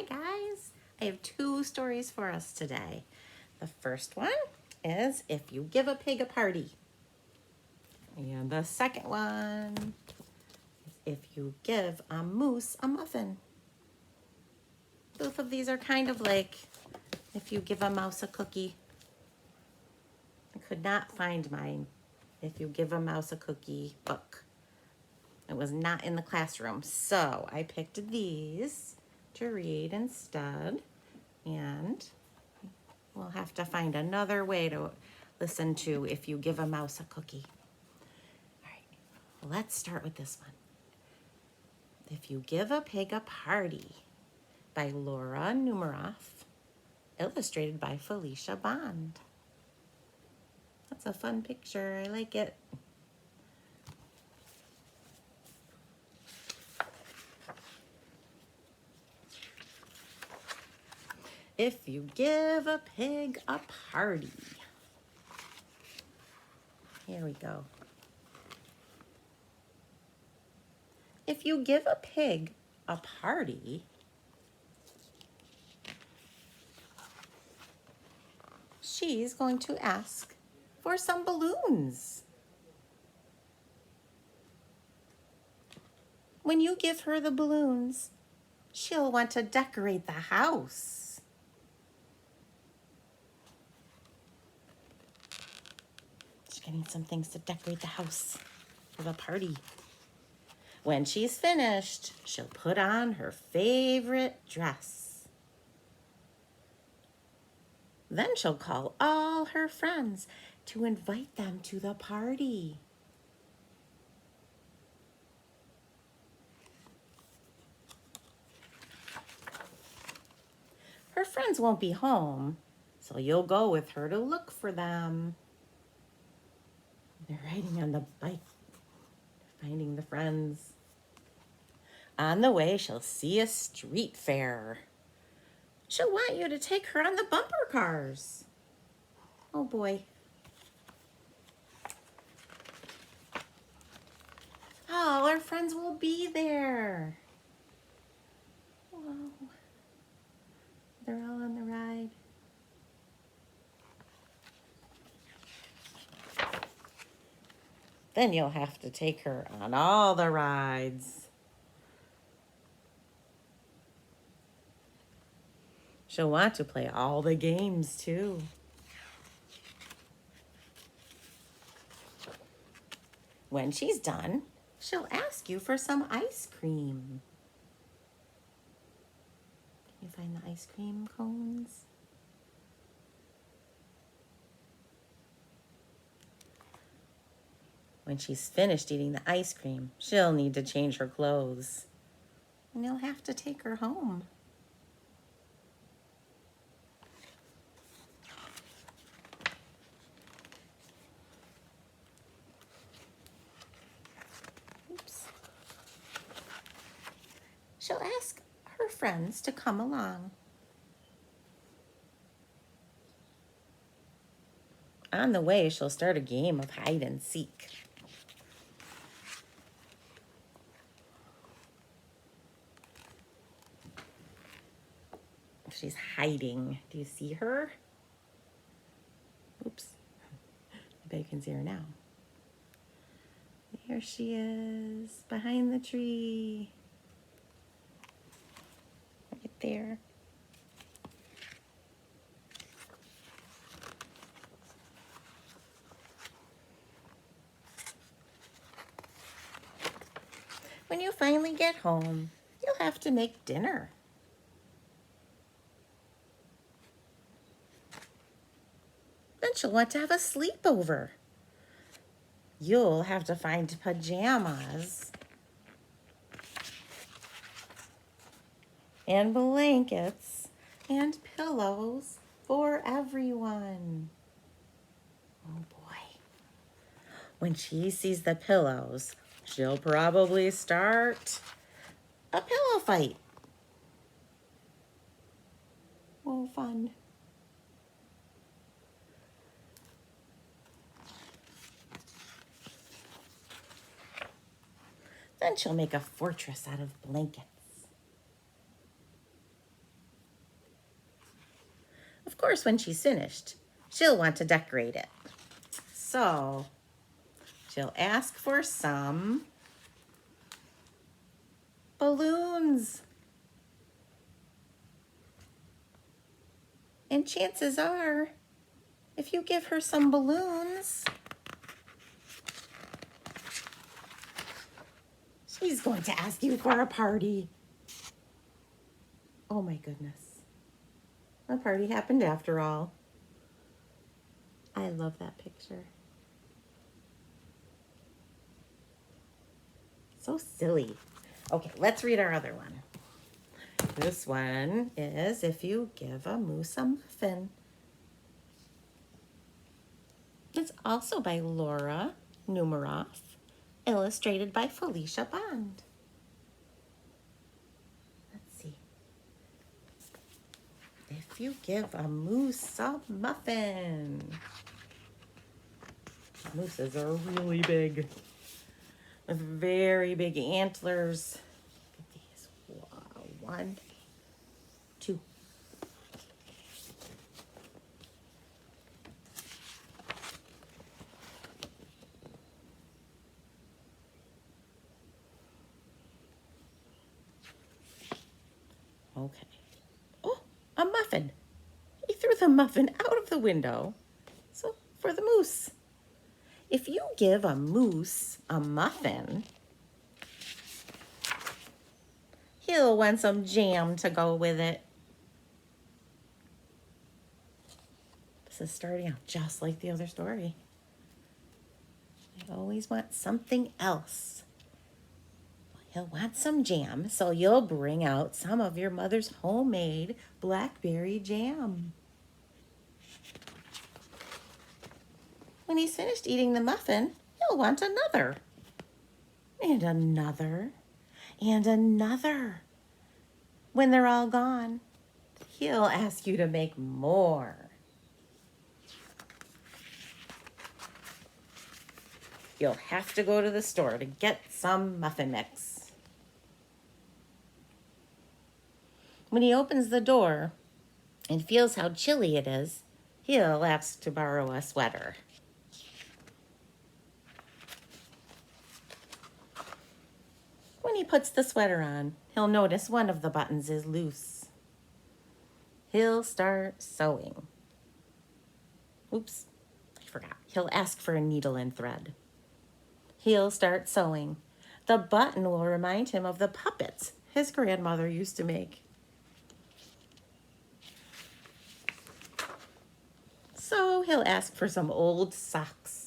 guys. I have two stories for us today. The first one is If You Give a Pig a Party. And the second one is If You Give a Moose a Muffin. Both of these are kind of like If You Give a Mouse a Cookie. I could not find mine If You Give a Mouse a Cookie book. It was not in the classroom, so I picked these to read instead, and we'll have to find another way to listen to If You Give a Mouse a Cookie. All right, let's start with this one. If You Give a Pig a Party by Laura Numeroff, illustrated by Felicia Bond. That's a fun picture, I like it. If you give a pig a party. Here we go. If you give a pig a party, she's going to ask for some balloons. When you give her the balloons, she'll want to decorate the house. Getting some things to decorate the house for the party. When she's finished, she'll put on her favorite dress. Then she'll call all her friends to invite them to the party. Her friends won't be home, so you'll go with her to look for them. They're riding on the bike, finding the friends. On the way, she'll see a street fair. She'll want you to take her on the bumper cars. Oh boy. Oh, our friends will be there. Whoa. They're all on the ride. Then you'll have to take her on all the rides. She'll want to play all the games too. When she's done, she'll ask you for some ice cream. Can you find the ice cream cones? When she's finished eating the ice cream, she'll need to change her clothes. And you'll have to take her home. Oops. She'll ask her friends to come along. On the way, she'll start a game of hide and seek. She's hiding. Do you see her? Oops. I bet you can see her now. There she is, behind the tree. Right there. When you finally get home, you'll have to make dinner. Then she'll want to have a sleepover. You'll have to find pajamas and blankets and pillows for everyone. Oh boy. When she sees the pillows, she'll probably start a pillow fight. Oh, fun. Then she'll make a fortress out of blankets. course, when she's finished, she'll want to decorate it. So she'll ask for some balloons. And chances are, if you give her some balloons, she's going to ask you for a party. Oh my goodness. A party happened after all. I love that picture. So silly. Okay, let's read our other one. This one is if you give a moose a muffin. It's also by Laura Numeroff, illustrated by Felicia Bond. Let's see. If you give a moose a muffin. Mooses are really big, with very big antlers. Look at these. Wow. 1, 2. Okay. Oh, a muffin. He threw the muffin out of the window. So for the moose. If you give a moose a muffin, he'll want some jam to go with it. This is starting out just like the other story. You always want something else. He'll want some jam, so you'll bring out some of your mother's homemade blackberry jam. When he's finished eating the muffin, he'll want another. And another. And another. When they're all gone, he'll ask you to make more. You'll have to go to the store to get some muffin mix. When he opens the door and feels how chilly it is, he'll ask to borrow a sweater. When he puts the sweater on, he'll notice one of the buttons is loose. He'll start sewing. Oops, I forgot. He'll ask for a needle and thread. He'll start sewing. The button will remind him of the puppets his grandmother used to make. So he'll ask for some old socks.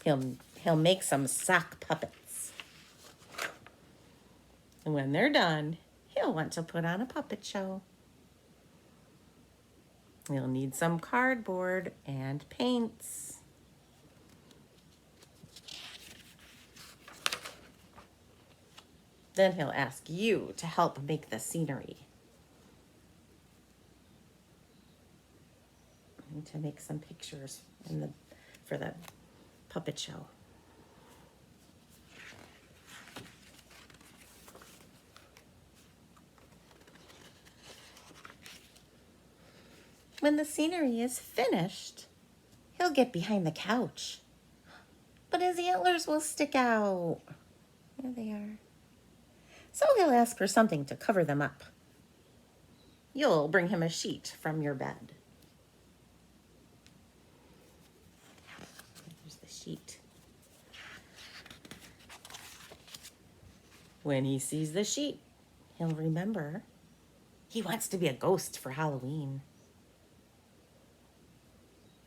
He'll make some sock puppets. And when they're done, he'll want to put on a puppet show. He'll need some cardboard and paints. Then he'll ask you to help make the scenery. I need to make some pictures for the puppet show. When the scenery is finished, he'll get behind the couch. But his antlers will stick out. There they are. So he'll ask for something to cover them up. You'll bring him a sheet from your bed. Here's the sheet. When he sees the sheet, he'll remember he wants to be a ghost for Halloween.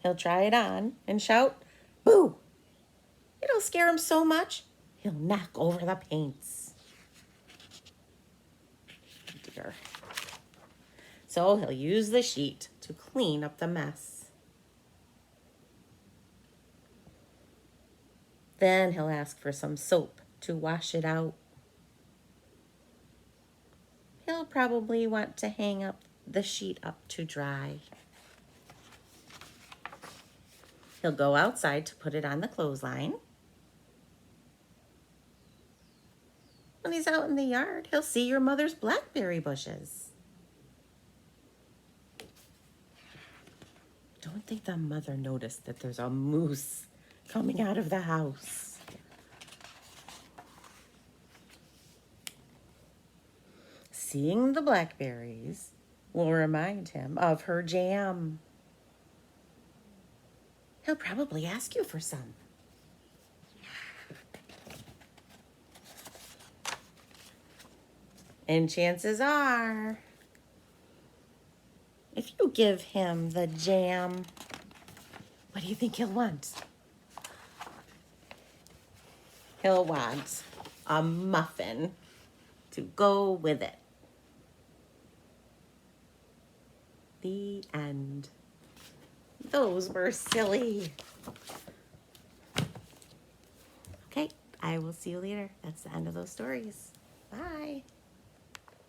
He'll try it on and shout, "Boo!" It'll scare him so much, he'll knock over the paints. Oh dear. So he'll use the sheet to clean up the mess. Then he'll ask for some soap to wash it out. He'll probably want to hang up the sheet up to dry. He'll go outside to put it on the clothesline. When he's out in the yard, he'll see your mother's blackberry bushes. Don't think the mother noticed that there's a moose coming out of the house. Seeing the blackberries will remind him of her jam. He'll probably ask you for some. And chances are, if you give him the jam, what do you think he'll want? He'll want a muffin to go with it. The end. Those were silly. Okay, I will see you later. That's the end of those stories. Bye.